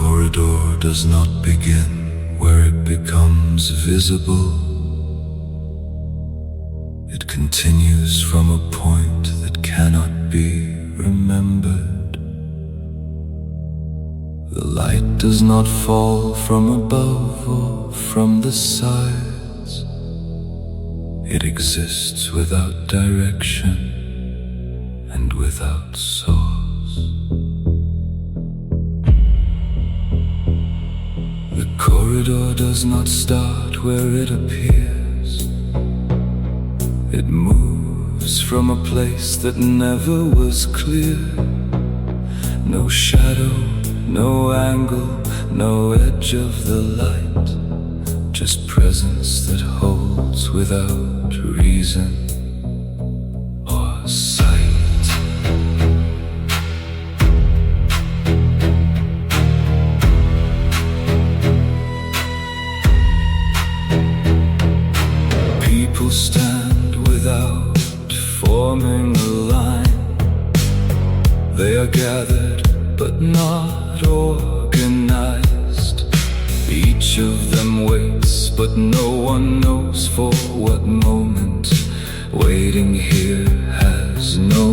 corridor does not begin where it becomes visible. It continues from a point that cannot be remembered. The light does not fall from above or from the sides. It exists without direction and without source. The corridor does not start where it appears. It moves from a place that never was clear. No shadow, no angle, no edge of the light. Just presence that holds without reason or sight. People stand without forming a line. They are gathered but not organized. Each of them waits, but no one knows for what moment. Waiting here has no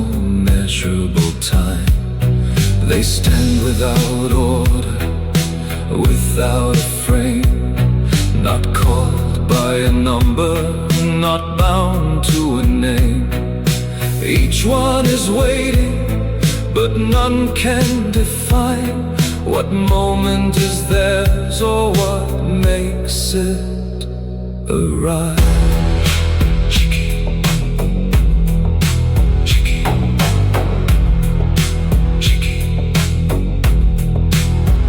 measurable time. They stand without order, without a frame, not called by a number, not bound to a name. Each one is waiting, but none can define what moment is theirs or what makes it arrive. Chiki, chiki, chiki,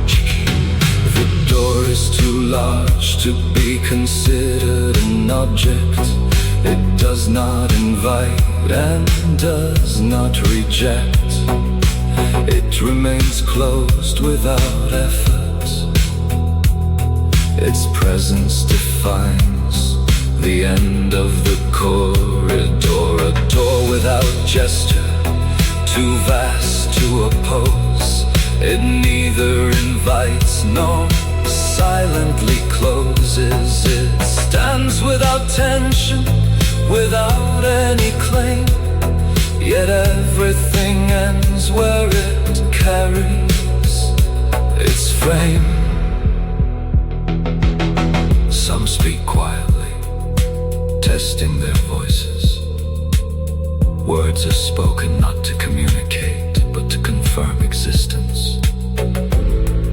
chiki. The door is too large to be considered an object. It does not invite and does not reject. It remains closed without effort. Its presence defines the end of the corridor. A door without gesture, too vast to oppose. It neither invites nor silently closes. It stands without tension, without any claim. Yet everything ends where it carries its frame. Some speak quietly, testing their voices. Words are spoken not to communicate, but to confirm existence.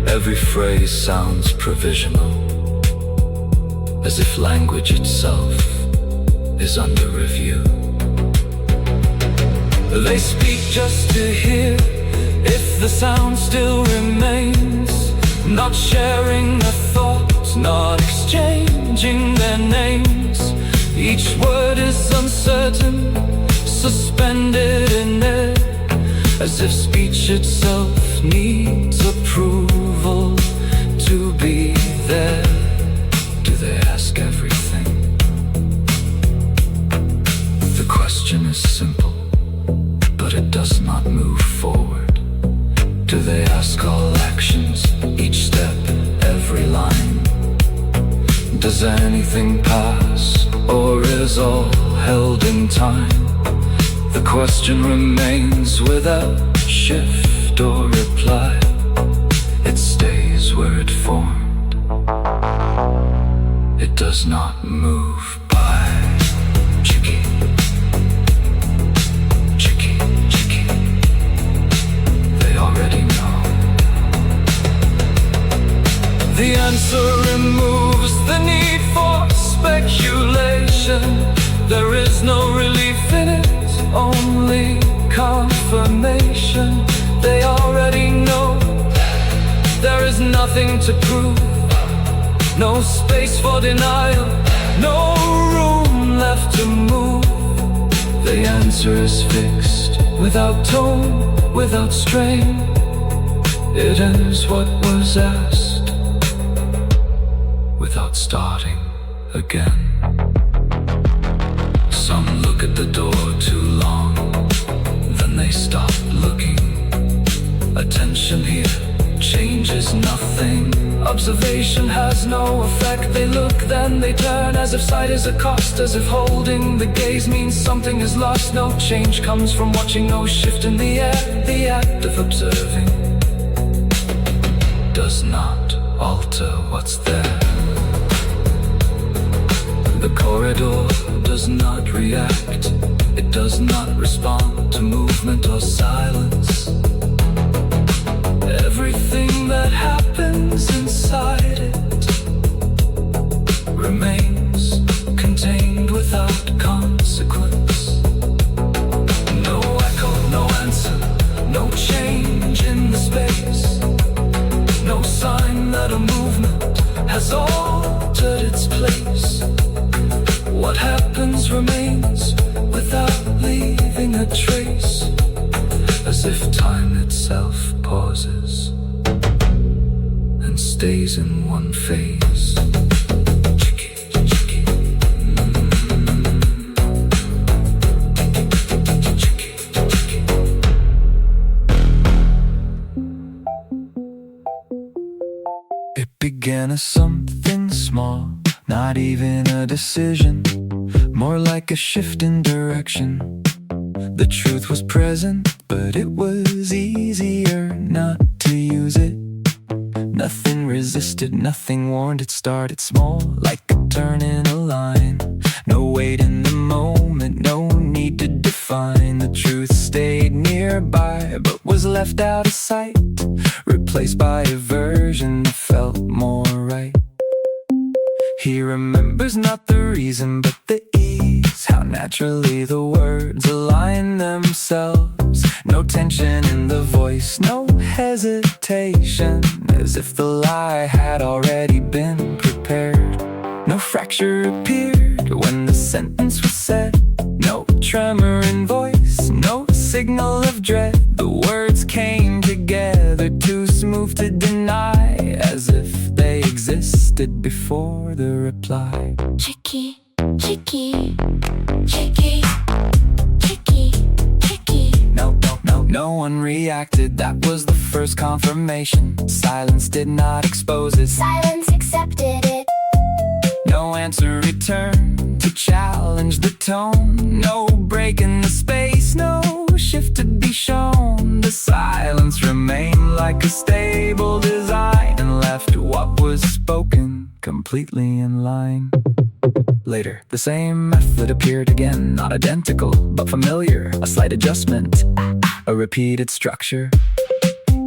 Every phrase sounds provisional, as if language itself is under review. They speak just to hear if the sound still remains, not sharing a thought, not exchanging their names. Each word is uncertain, suspended in air, as if speech itself needs approval to be there. Do they ask everything? The question is simple, but it does not move forward. Do they ask all actions, each step, every line? Does anything pass, or is all held in time? The question remains without shift or reply. It stays where it formed. It does not move by. Chiki, chiki, chiki. They already know. The answer removes the need for speculation. There is no relief in it, only confirmation. They already know. There is nothing to prove, no space for denial, no room left to move. The answer is fixed, without tone, without strain. It ends what was asked, without starting again. Some look at the door too long, then they stop looking. Attention here changes nothing. no effect. They look, then they turn, as if sight is a cost, as if holding the gaze means something is lost. No change comes from watching, no shift in the air. The act of observing does not alter what's there. The corridor does not react. It does not respond to movement or silence. Everything that happens inside it remains contained without consequence. No echo, no answer, no change in the space. No sign that a movement has altered its place. What happens remains without leaving a trace, as if time itself pauses and stays in one phase. Chiki, chiki. Chiki, chiki. It began as something small, not even a decision, more like a shift in direction. The truth was present, but it was easier not to use it. Nothing resisted, nothing warned. It started small, like a turn in a line. No weight in the moment, no need to define. The truth stayed nearby, but was left out of sight, replaced by a version that felt more right. He remembers not the reason, but the ease, how naturally the words align themselves. No tension in the voice, no hesitation, as if the lie had already been prepared. No fracture appeared when the sentence was said. No tremor in voice, no signal of dread. The words came together, too smooth to deny, as if they existed before the reply. Chiki, chiki, chiki, chiki, chiki. No one reacted. That was the first confirmation. Silence did not expose it. Silence accepted it. No answer returned to challenge the tone. No break in the space, no shift to be shown. The silence remained like a stable design, and left what was spoken completely in line. Later, the same method appeared again, not identical, but familiar. A slight adjustment, a repeated structure.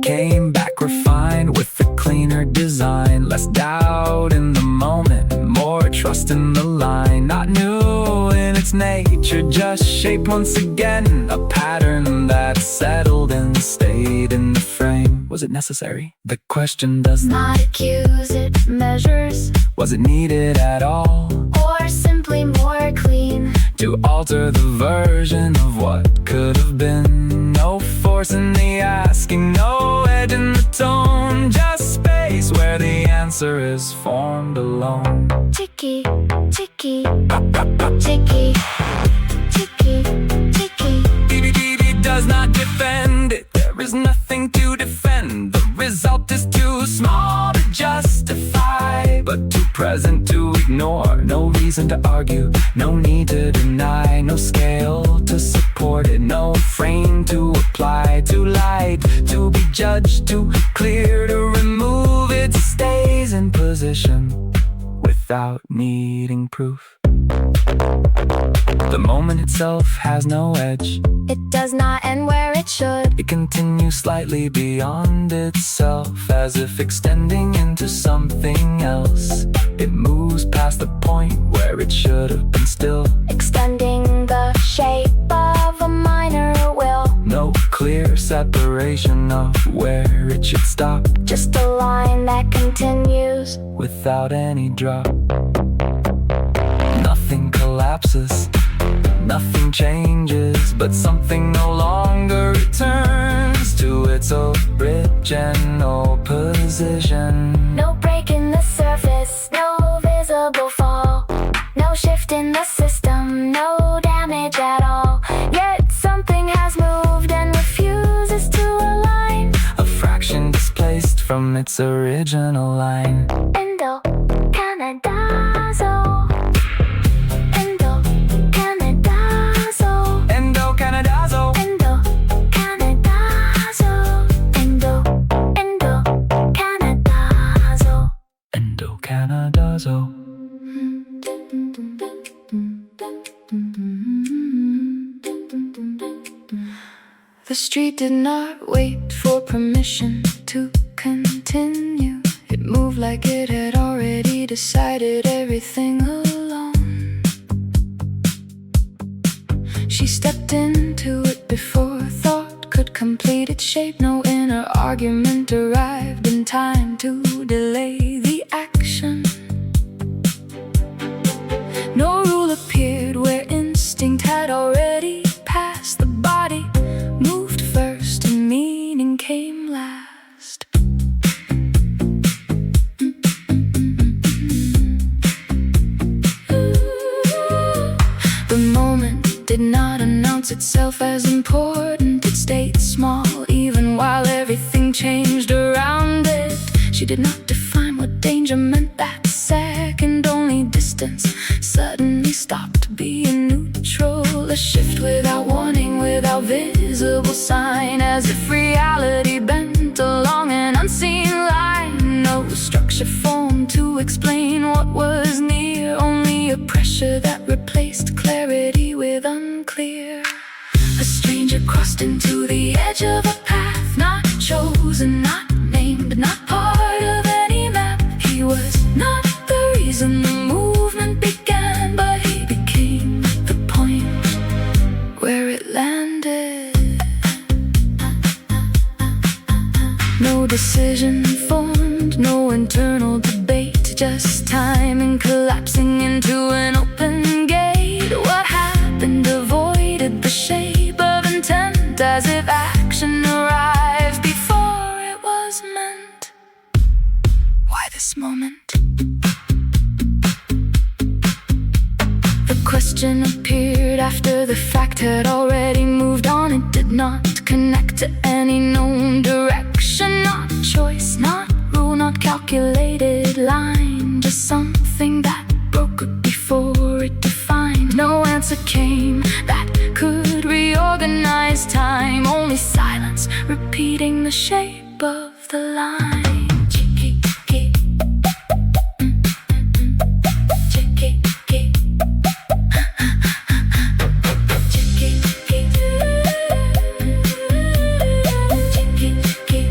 Came back refined with a cleaner design. Less doubt in the moment, more trust in the line. Not new in its nature, just shaped once again. A pattern that settled and stayed in the frame. Was it necessary? The question does not accuse, it measures. Was it needed at all? Or simply more clean? To alter the version of what could have been. No force in the asking, no edge in the tone. Just space where the answer is formed alone. Chiki, chiki, chiki, chiki, chiki. It does not defend it. There is nothing to defend. The result is too small to justify, but too present to ignore. No reason to argue, no need to deny. No scale to support it, no frame to apply. Too light to be judged, too clear to remove. It stays in position without needing proof. The moment itself has no edge. It does not end where it should. It continues slightly beyond itself, as if extending into something else. It moves past the point where it should have been still, extending the shape of a minor will. No clear separation of where it should stop, just a line that continues without any drop. Nothing collapses, nothing changes, but something no longer returns to its original position. No break in the surface, no visible fall. No shift in the system, no damage at all. Yet something has moved and refuses to align. A fraction displaced from its original line. Endo The street did not wait for permission to continue. It moved like it had already decided everything alone. She stepped into it before thought could complete its shape. No inner argument arrived in time to delay the action. No rule appeared where instinct had already passed. The body moved first and meaning came last. The moment did not announce itself as important. It stayed small even while everything changed around it. She did not define what danger meant that second. Only distance suddenly stopped being neutral. A shift without warning, without visible sign, as if reality bent along an unseen line. No structure formed to explain what was near, only a pressure that replaced clarity with unclear. A stranger crossed into the edge of a path, not chosen, not named, not part of any map. He was not the reason the movement began, but he became the point where it landed. No decision formed, no internal debate, just timing collapsing into an open gate. What happened avoided the shape of intent, as if action arrived before it was meant. Why this moment? The question appeared after the fact had already moved on. It did not connect to any known direction, not choice, not rule, not calculated line. Just something that broke before it defined. No answer came that could reorganize time, only silence repeating the shape of the line. Chiki chiki, chiki chiki, chiki chiki, chiki chiki.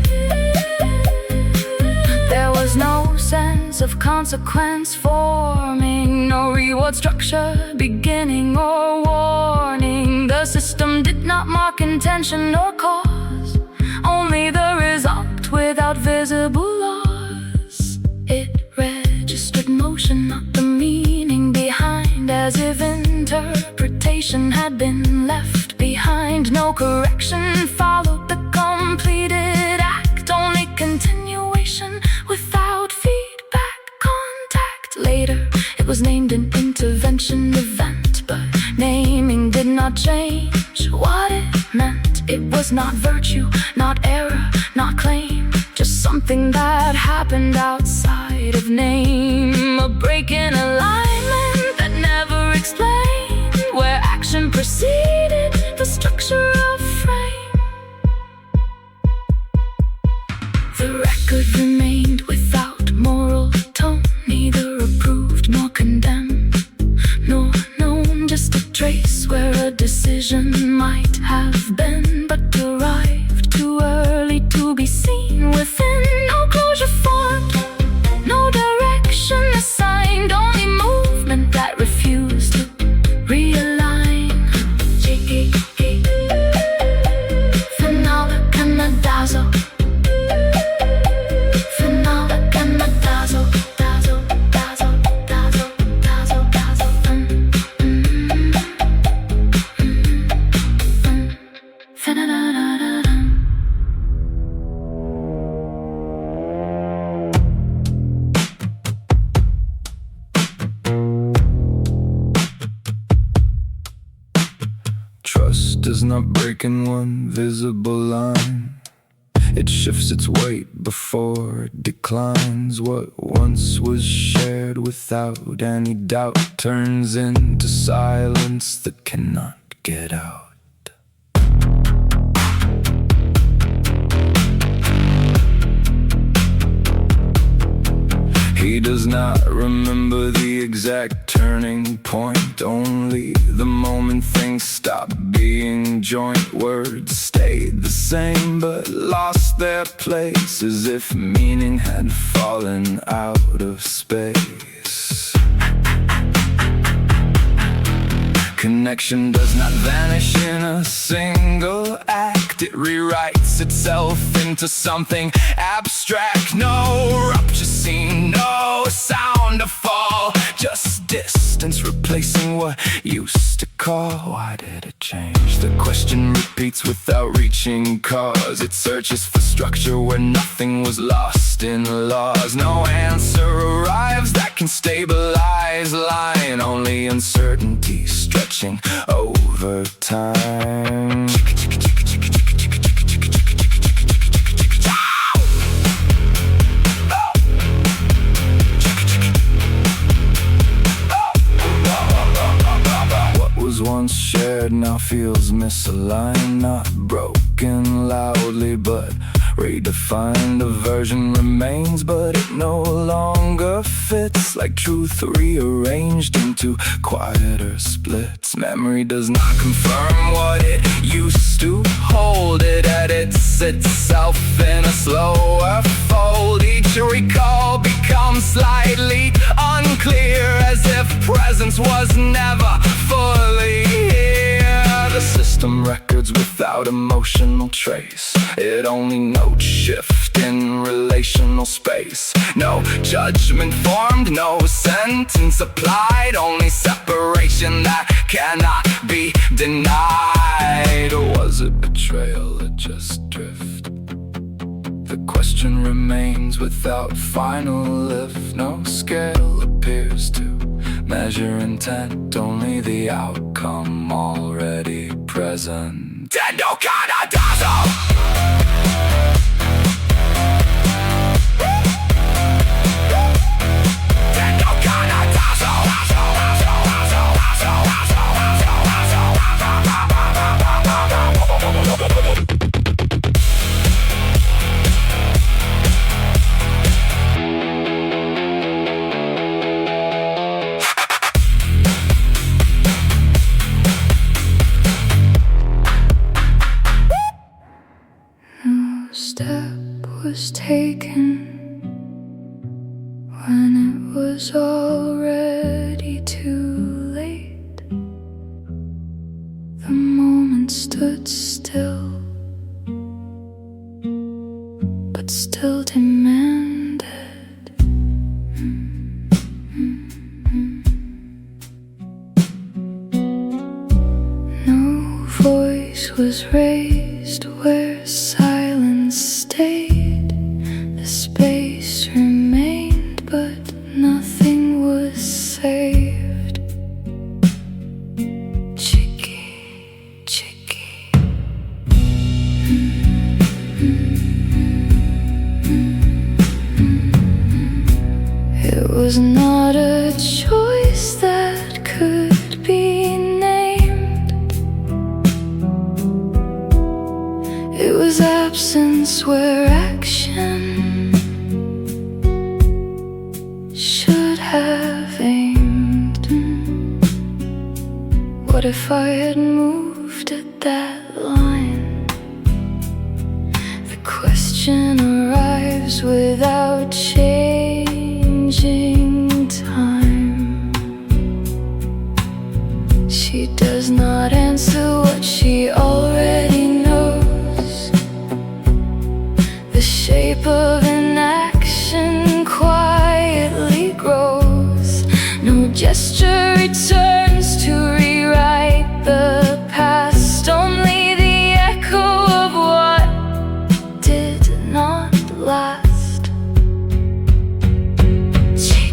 There was no sense of consequence forming, no reward structure beginning or warning. The system did not mark intention or cause, only the result without visible laws. It registered motion, not the meaning behind, as if interpretation had been left behind. No correction followed the completed act, only continuation without feedback contact. Later it was named an intervention event, but naming did not change what it meant. It was not virtue, not error, not claim, just something that happened outside of name. A break in alignment that never explained where action preceded the structure of frame. The record remained without moral tone, neither approved nor condemned, nor known, just a trace where a decision might have been, but arrived too early to be seen within. No closure formed, no direction assigned, only movement that refused to realign. Chiki chiki, finale canadazo, finale canadazo, dazo, dazo, dazo, dazo, dazo, fa-na-na-na-na-na. Trust does not break in one visible line. It shifts its weight before it declines. What once was shared without any doubt turns into silence that cannot get out. He does not remember the exact turning point, only the moment things stopped being joint. Words stayed the same but lost their place, as if meaning had fallen out of space. Connection does not vanish in a single act. It rewrites itself into something abstract. No rupture scene, no sound to fall, just distance replacing what used to call. Why did it change? The question repeats without reaching cause. It searches for structure where nothing was lost in laws. No answer arrives that can stabilize line, only uncertainty stretching over time. What was once shared now feels misaligned, not broken loudly but redefined. A version remains but it no longer fits, like truth rearranged into quieter splits. Memory does not confirm what it used to hold. It edits itself in a slower fold. Each recall becomes slightly unclear, as if presence was never fully here. The system records without emotional trace. It only notes shift in relational space. No judgment formed, no sentence applied, only separation that cannot be denied. Or was it betrayal or just drift? The question remains without final lift. No scale appears to measure intent, only the outcome already present. ENDO CANODAZO! Step was taken when it was already too late. The moment stood still, but still demanded. No voice was raised where silence stayed. The space remained, but nothing was saved. Chiki, chiki. It was not a choice that could be named. It was absence where action should have aimed. What if I had moved at that line? The question arrives without changing time. She does not answer what she already knows. The shape of inaction quietly grows. No gesture returns to rewrite the past, only the echo of what did not last. Chiki,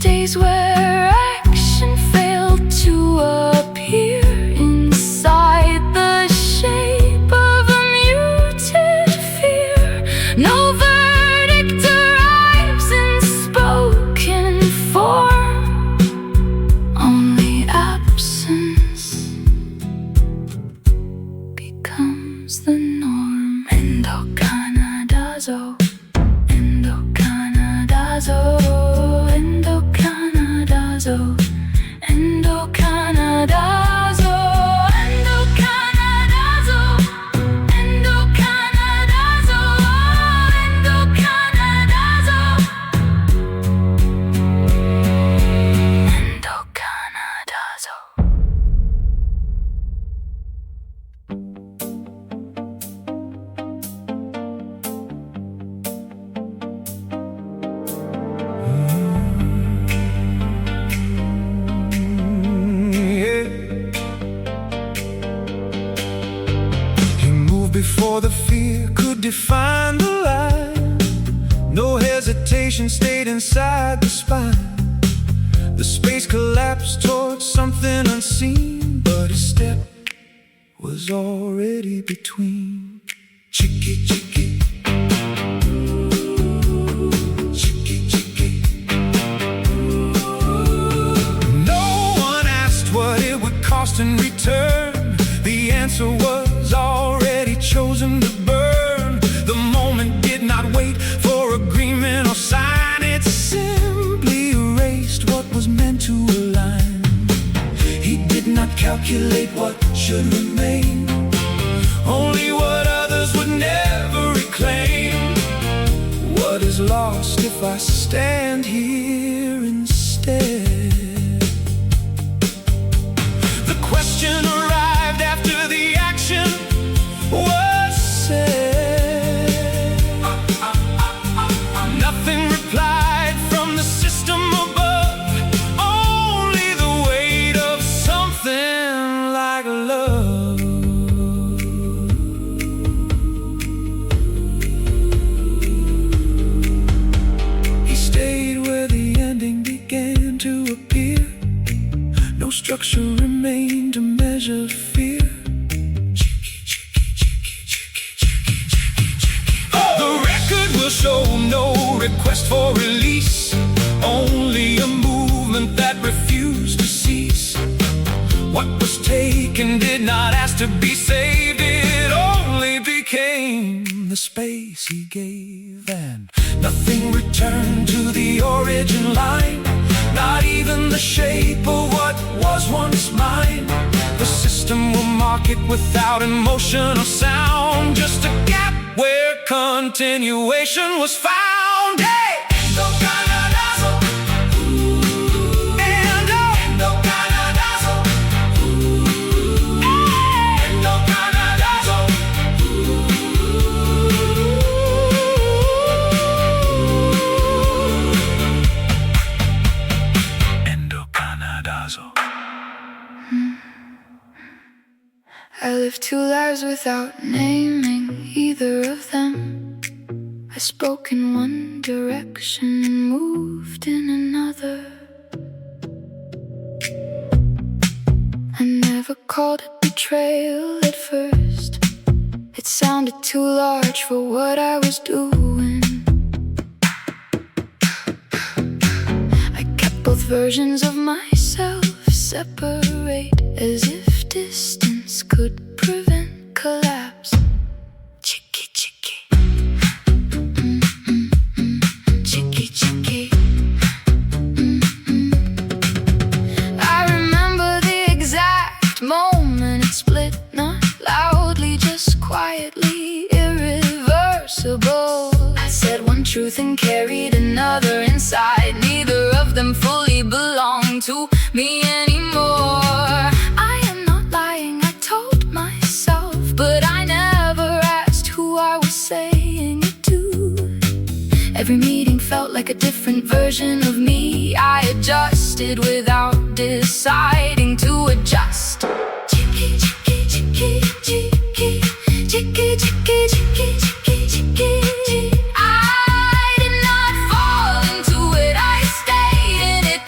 days where action failed to appear inside the shape of a muted fear. No verdict arrives in spoken form, only absence becomes the norm. Endo Canodazzo, Endo Canodazzo, Endo Canodazzo, Endo Canodazzo, Endo Canodazzo, Endo Canodazzo, Endo Canodazzo, Endo Canodazzo. Before the fear could define the line, no hesitation stayed inside the spine. The space collapsed towards something unseen, but his step was already between. Chiki chiki, chiki chiki. No one asked what it would cost in return. The answer was already chosen to burn. The moment did not wait for agreement or sign. It simply erased what was meant to align. He did not calculate what should remain, only what others would never reclaim. What is lost if I stand here instead? The question arrived after the action was said. Nothing replied from the system above, only the weight of something like love. He stayed where the ending began to appear. No structure remained to measure fear. Show no request for release, only a movement that refused to cease. What was taken did not ask to be saved, it only became the space he gave. And nothing returned to the origin line, not even the shape of what was once mine. The system will mark it without emotion or sound, just a gap where continuation was found. Hey! Endo Canodazzo, Endo, Endo Canodazzo, Endo Canodazzo, Endo Canodazzo. I lived two lives without naming either of them. I spoke in one direction and moved in another. I never called it betrayal at first. It sounded too large for what I was doing. I kept both versions of myself separate, as if distance could prevent collapse. Chiki chiki, chiki chiki. I remember the exact moment it split, not loudly, just quietly, irreversible. I said one truth and carried another inside. Neither of them fully belonged to me anymore. I am not lying, I told myself, but I never asked who I was saying it to. Every meeting felt like a different version of me. I adjusted without deciding to adjust. Chiki chiki chiki chiki, chiki chiki chiki chiki chiki. I did not fall into it, I stayed in it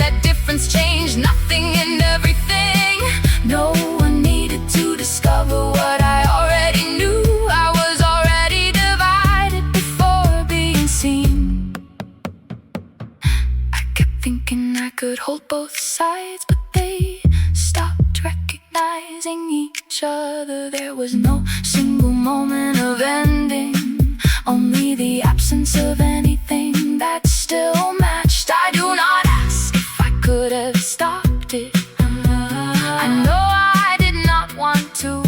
brain that could hold both sides, but they stopped recognizing each other. There was no single moment of ending, only the absence of anything that still matched. I do not ask if I could have stopped it. I know I did not want to.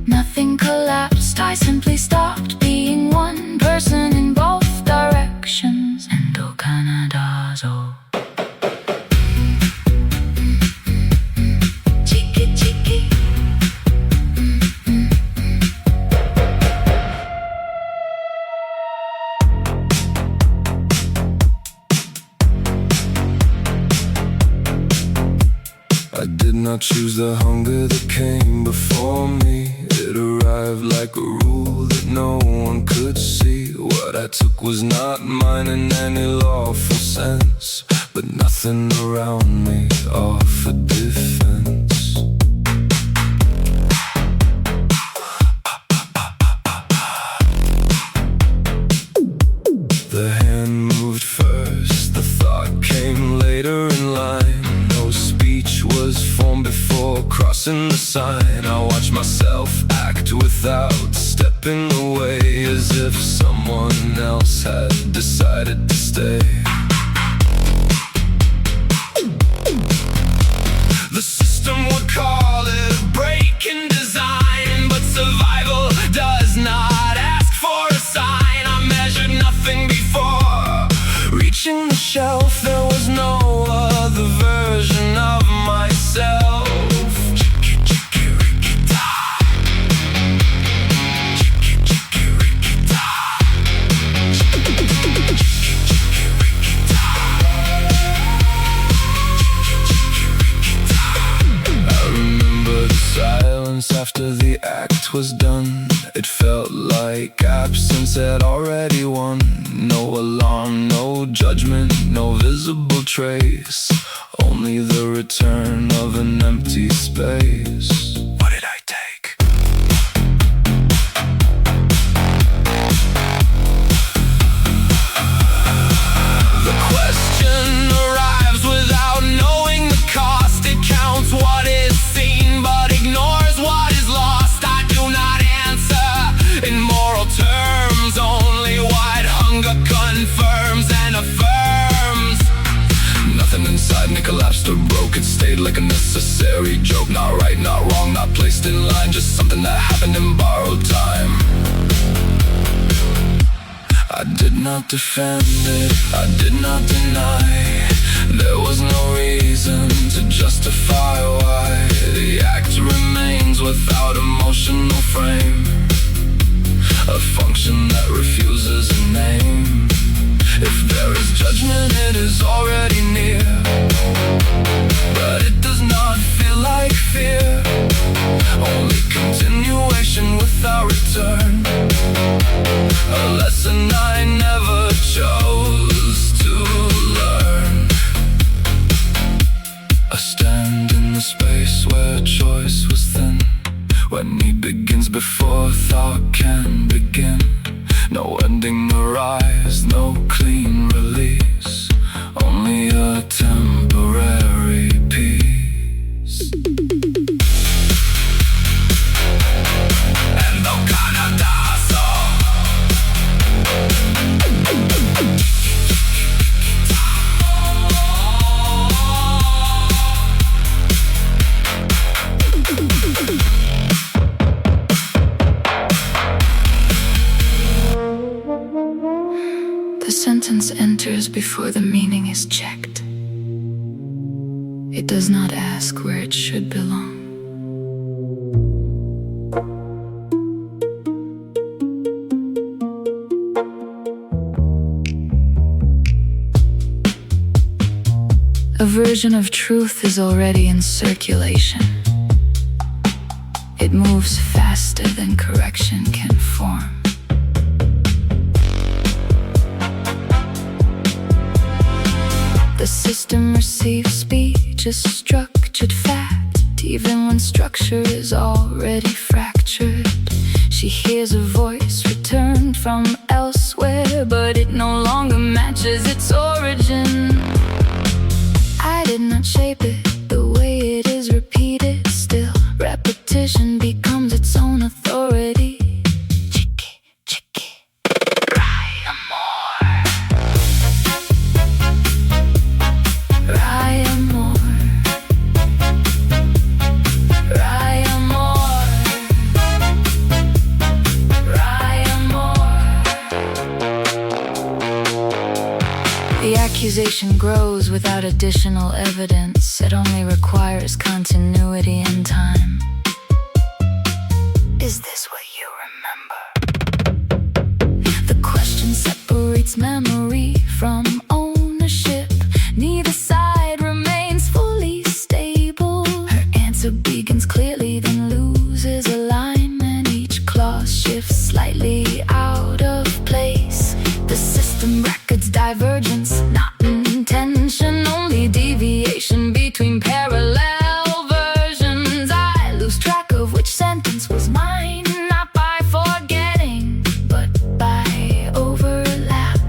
Nothing collapsed, I simply stopped being one person in both directions. ENDO CANODAZO. CHIKI CHIKI. I did not choose the hunger that came before me. It arrived like a rule that no one could see. What I took was not mine in any lawful sense, but nothing around me offered defense. The hand moved first, the thought came later in line. No speech was formed before crossing the sign. I watched myself act without stepping away, as if someone else had decided to stay. The system would call it a break in design, but survival does not ask for a sign. I measured nothing before reaching the shelf. There was no other version of myself. After the act was done, it felt like absence had already won. No alarm, no judgment, no visible trace, only the return of an empty space. What did I take? The question arrives without knowing the cost. It counts what is seen but ignores what is lost. I do not answer in moral terms, only what hunger confirms and affirms. Nothing inside me collapsed or broke, it stayed like a necessary joke. Not right, not wrong, not placed in line, just something that happened in borrowed time. I did not defend it, I did not deny. There was no reason to justify why the act remains without emotional frame, a function that refuses a name. If there is judgment, it is already near, but it does not feel like fear, only continuation without return. A lesson I never chose to learn. I stand in the space where choice was thin, where need begins before thought can begin. No ending arise, no clean release, only a temporary peace. ENDO CANODAZO. The sentence enters before the meaning is checked. It does not ask where it should belong. A version of truth is already in circulation. It moves faster than correction can form. The system receives speech as structured fact, even when structure is already fractured. She hears a voice returned from elsewhere, but it no longer matches its origin. shape it the way it is repeated. Still, repetition becomes its own authority. Chiki, chiki, cry more. Cry more. Cry more. Cry more. The accusation grows without additional evidence. It only requires continuity in time. Is this what you remember? The question separates memory from ownership. Neither side remains fully stable. Her answer begins clearly, then loses alignment. Each clause shifts slightly out of place. The system records divergence, not intention, only deviation between parallel versions. I lose track of which sentence was mine, not by forgetting, but by overlap.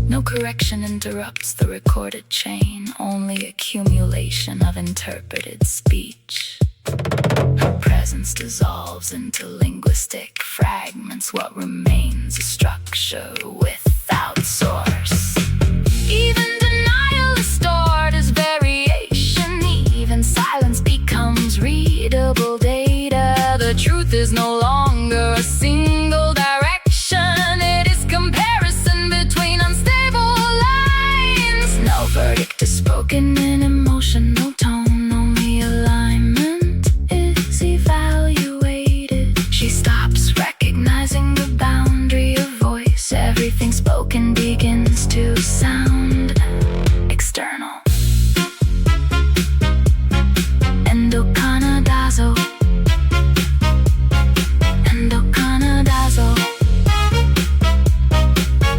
No correction interrupts the recorded chain, only accumulation of interpreted speech. Her presence dissolves into linguistic fragments. What remains a structure without source. Even denial is stored as variation. Even silence becomes readable data. The truth is no longer a single direction. It is comparison between unstable lines. No verdict is spoken in emotional tone. Only alignment is evaluated. She stops recognizing the boundary of voice. Everything spoken begins to sound external. Endo Canodazzo. Endo Canodazzo.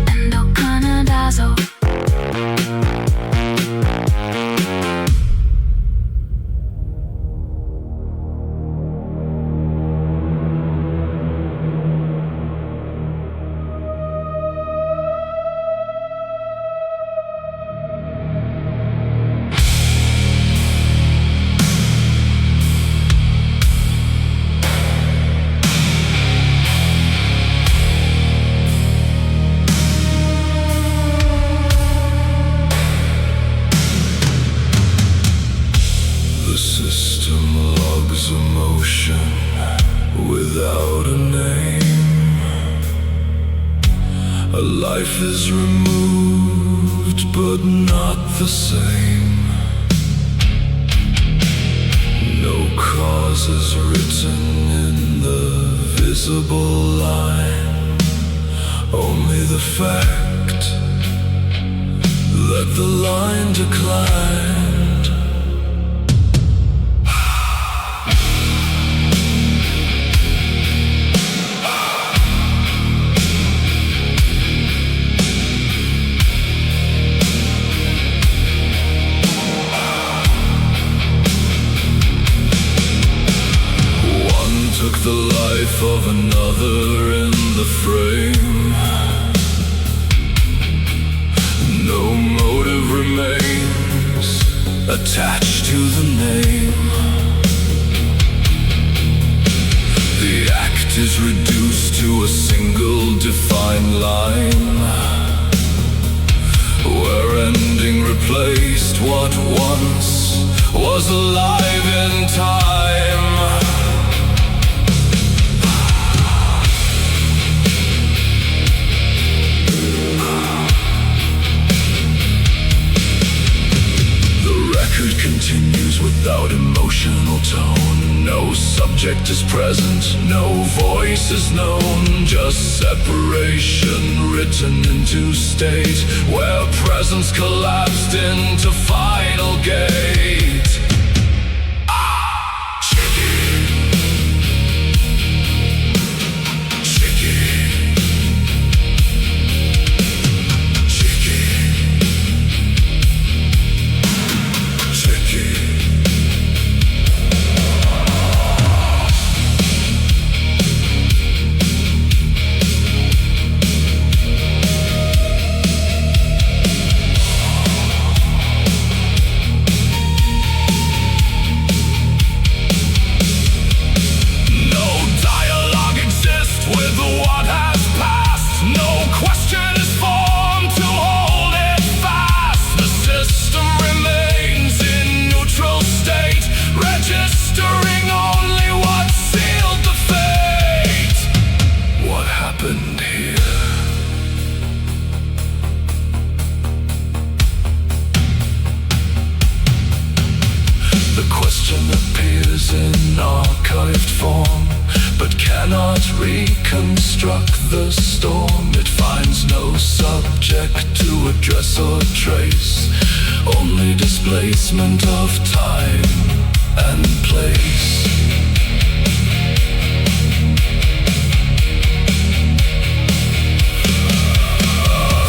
Endo Canodazzo. The system logs emotion without a name. A life is removed, but not the same. No cause is written in the visible line. Only the fact that the line declined. Took the life of another in the frame. No motive remains attached to the name. The act is reduced to a single defined line, where ending replaced what once was alive in time. Continues without emotional tone. No subject is present, no voice is known. Just separation written into state, where presence collapsed into final gate. question appears in archived form, but cannot reconstruct the storm. It finds no subject to address or trace, only displacement of time and place.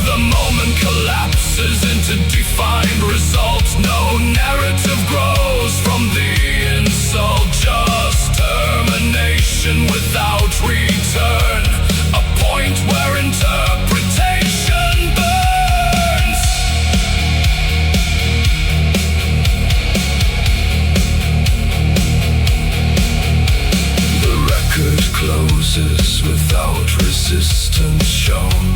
The moment collapses into defined results. No narrative grows from the insult, just termination without return. A point where interpretation burns. The record closes without resistance shown.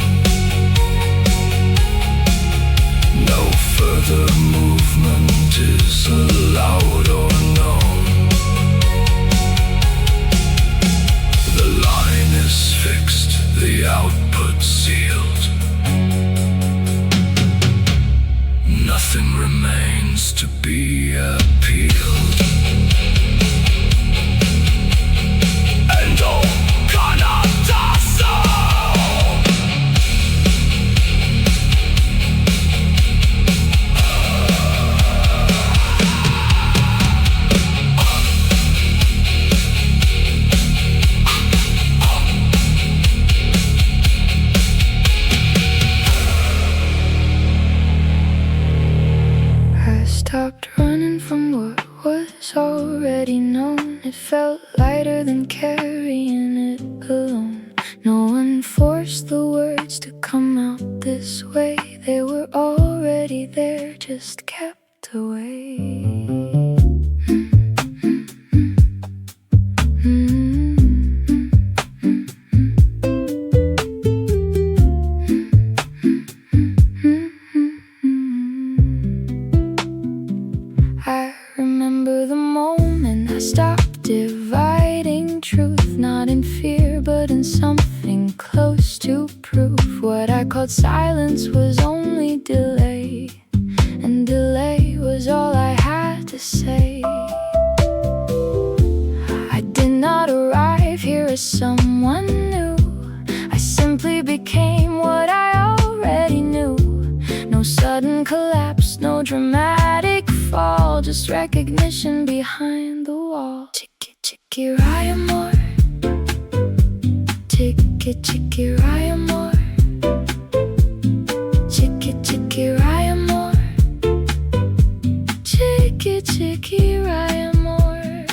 No further movement is allowed or known. The line is fixed, the output sealed. Nothing remains to be appealed. ENDO CANODAZO. Stopped running from what was already known. It felt lighter than carrying it alone. No one forced the words to come out this way. They were already there, just kept away. I remember the moment I stopped dividing truth, not in fear, but in something close to proof. What I called silence was only delay, and delay was all I had to say. I did not arrive here as someone new. I simply became what I already knew. No sudden collapse, no dramatic fall, just recognition behind the wall. Chiki chiki raya more. Chiki chiki raya more. Chiki chiki raya more. Chiki chiki raya more.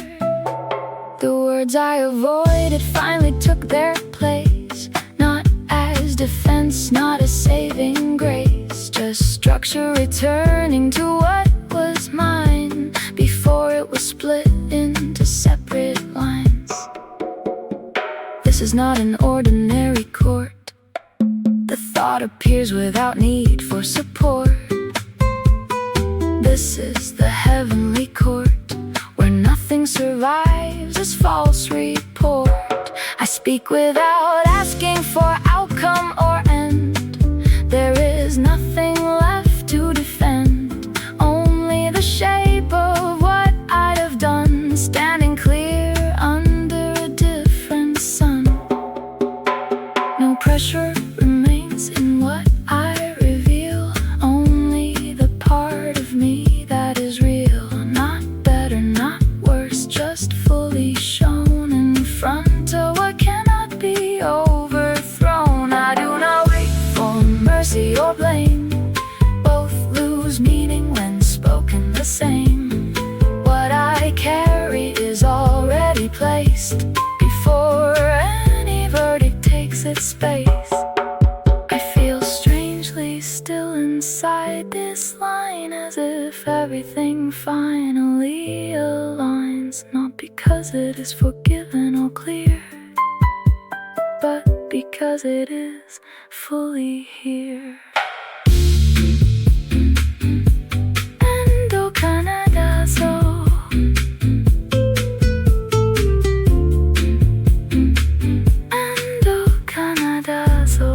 The words I avoided finally took their place, not as defense, not as saving grace, just structure returning to what was mine before it was split into separate lines. This is not an ordinary court. The thought appears without need for support. This is the heavenly court, where nothing survives as false report. I speak without asking for outcome or end. There is nothing left to defend, only the shape of what I'd have done, standing clear under a different sun. No pressure remains in what I reveal, only the part of me that is real. Not better, not worse, just fully shown in front of what cannot be overthrown. I do not wait for mercy or blame. Both lose meaning when spoken the same. What I carry is already placed before any verdict takes its space. I feel strangely still inside this line, as if everything finally aligns. Not because it is forgiven or clear, but because it is fully here. ENDO CANODAZO. ENDO CANODAZO.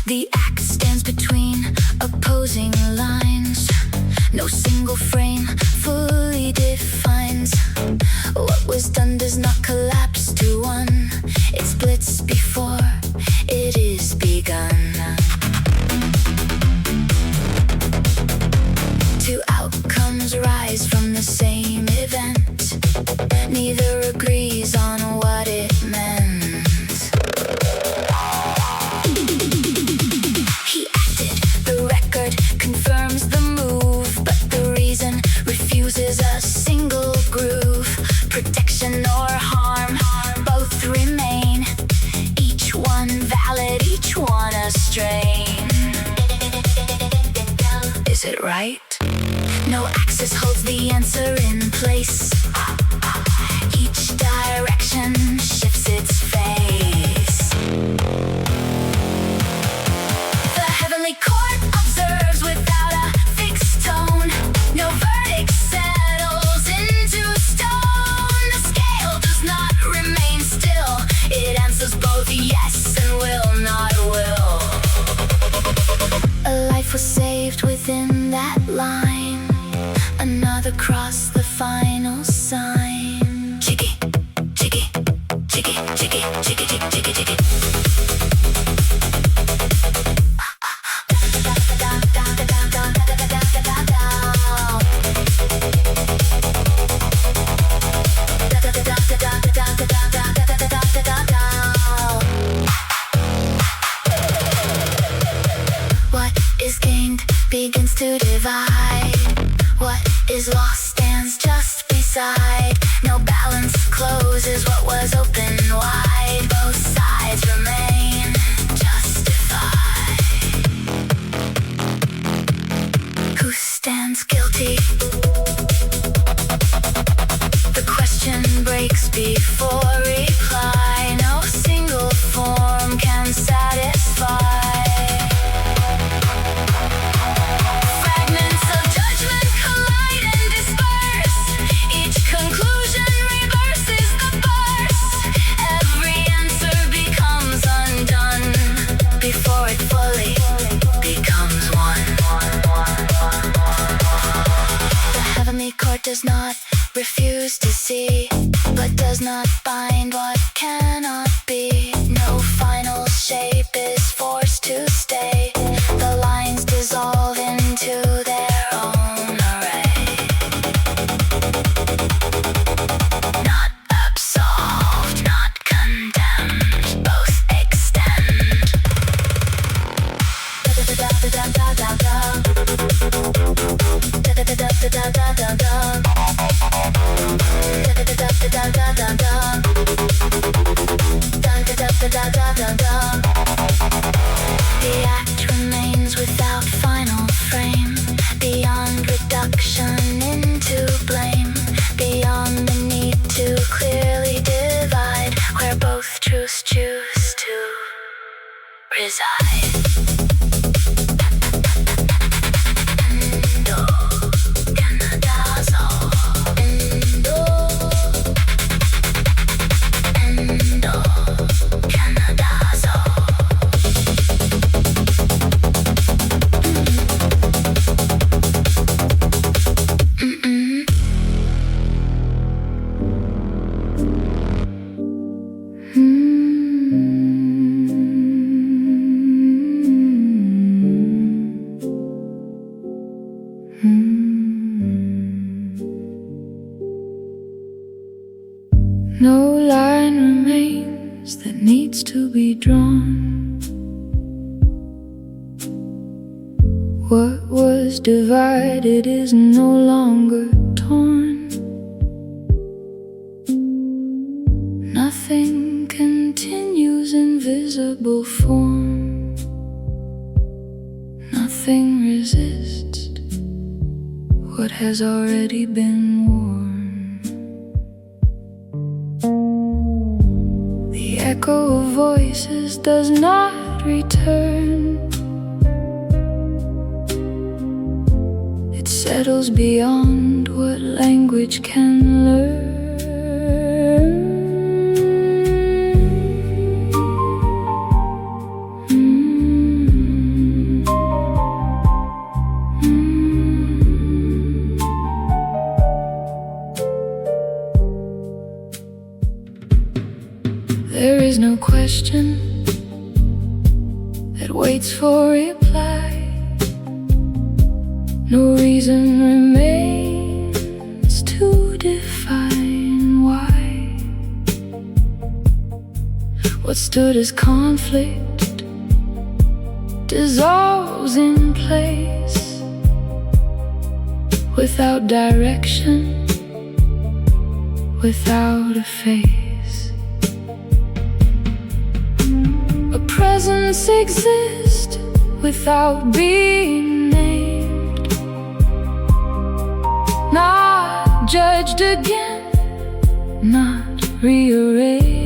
The act stands between opposing lines. No single frame fully defines. What was done does not collapse to one. It splits before it is begun. Two outcomes rise from the same event. Neither agrees on what it meant. He acted, the record confirms the move, but the reason refuses a single groove. Protection or harm, both remain. Each one valid, each one a strain. Is it right? No axis holds the answer in place. Each direction shifts its face. The heavenly court observes without a fixed tone. No verdict settles into stone. The scale does not remain still. It answers both yes and will, not will. A life was saved within that line. Another crossed the final sign. Chiki, chiki, chiki, chiki, chiki, chiki, chiki, chiki. What is gained begins to divide. What is lost stands just beside. No balance closes what was open wide. Both sides remain justified. Who stands guilty? The question breaks before reply. No single form can satisfy. Does not refuse to see, but does not bind what cannot be. No final shape is forced to stay. The lines dissolve into their own array. Not absolved, not condemned, both extend. The act remains without final frame. Beyond reduction into blame. Beyond the need to clearly divide. Where both truths choose to reside. ENDO CANODAZO. ENDO CANODAZO. No line remains that needs to be drawn. What was divided is no longer torn. Nothing continues in visible form. Nothing resists what has already been worn. The echo of voices does not return. settles beyond what language can learn. There is no question that waits for reply. No reason remains to define why. What stood as conflict dissolves in place, without direction, without a face. A presence exists without being named, not judged again, not rearranged.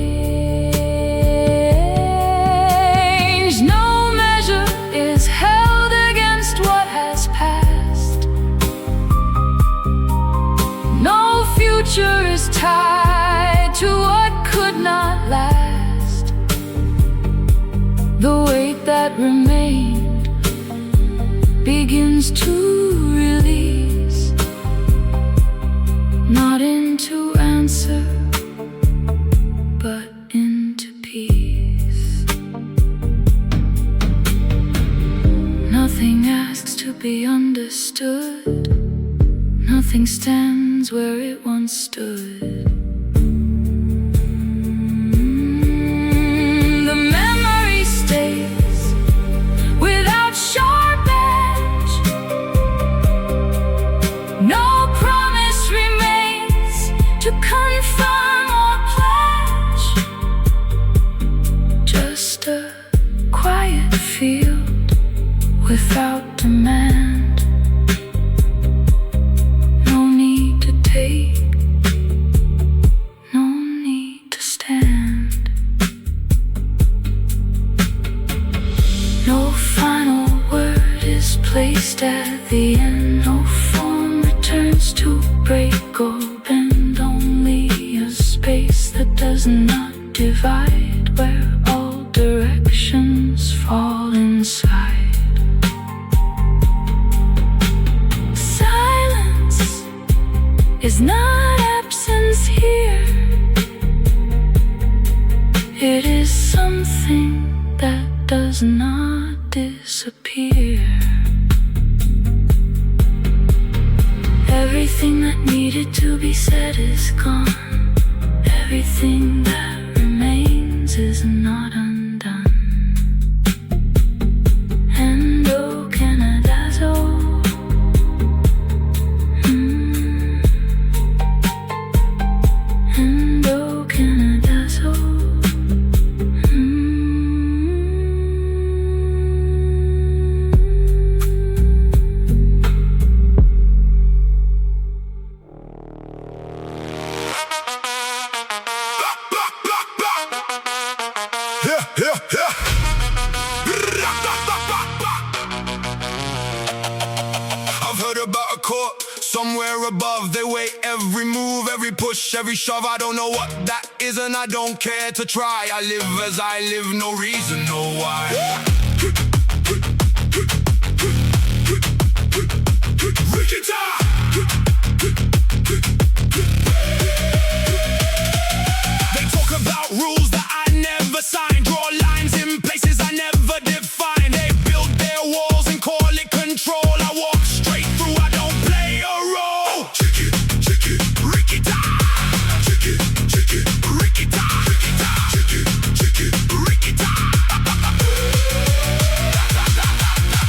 No measure is held against what has passed. No future is tied to what could not last. The weight that remained begins to release, not into answer, but into peace. Nothing asks to be understood. Nothing stands where it once stood. The memory stays without sharp edge. No promise remains to confirm or pledge. Just a quiet field without demand. No need to take, no need to stand. No final word is placed at the end. No form returns to break or bend. Only a space that does not divide, where all directions fall inside. Silence is not absence here. It is something that does not disappear. Everything that needed to be said is gone. Everything that remains is not undone. Endo Canodazzo. Endo Canodazzo. I've heard about a court somewhere above. They weigh every move, every push, every shove. I don't know what that is and I don't care to try. I live as I live, no reason, no why. They talk about rules that I never signed, draw lines in places I never defined. They build their walls and call it control. I walk straight through, I don't play a role. Chiki, chiki, rikita. Chiki, chiki, rikita. Chiki, chiki, rikita.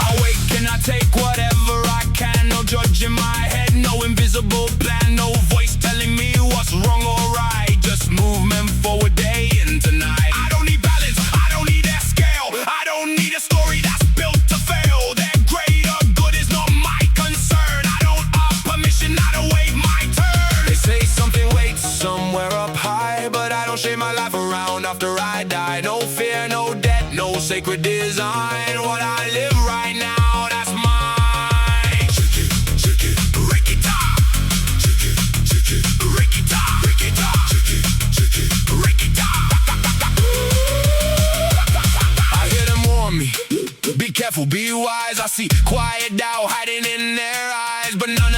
I wake and I take whatever I can. No judge in my head, no invisible plan. No voice telling me what's wrong or right. Just movement forward day into night. I don't need balance, I don't need that scale. I don't need a story that's built to fail. Their great or good is not my concern. I don't ask permission, I don't wait my turn. They say something waits somewhere up high, but I don't shave my life around after I die. No fear, no debt, no sacred design. What I live right now, that's mine. Chiki, chiki, careful, be wise. I see quiet doubt hiding in their eyes, but none